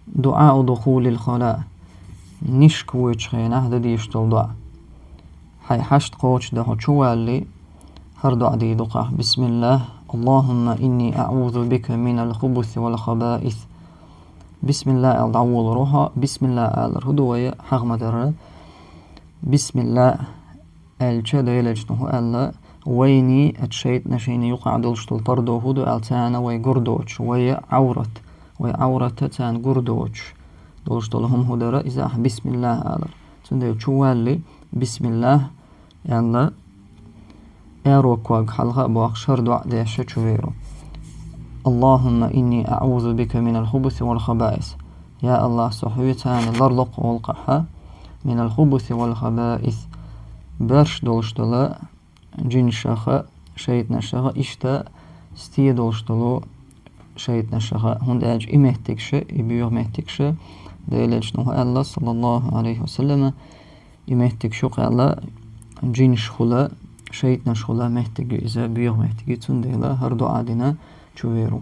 دعاء دخول الخلاء نشك ويتشخينه دي يشتل دعاء حي حشت قوش ده شوالي هر دعاء دي دقاء بسم الله اللهم إني أعوذ بك من الخبث والخبائث بسم الله العوض روحا بسم الله الهدوية حغم در بسم الله الشد يلجنه ألا ويني أتشيت نشيني يقع دلشتل طردو هدو ألتانا ويقردوش ويعورت ويعورت تان قردوش دلشتلهم هدرا إذا بسم الله ألا تندل شوالي بسم الله يلا أروكواق حلقة بوخشر دعاء ديشة شويرو اللهم إني أعوذ بك من الخبث والخبائث يا الله صحويتان لرلق والقحة من الخبث والخبائث برش دولشتلا جن شخا شيط نشخا إشتا ستي دولشتلو شيط نشخا هند أج إمهتكش إبيوغ مهتكش ديلج نوه الله صلى الله عليه وسلم إمهتكشو قال جن شخلا شيط نشخلا مهتك إذا بيوغ مهتكي تنديلا هر دعا دينا چويرو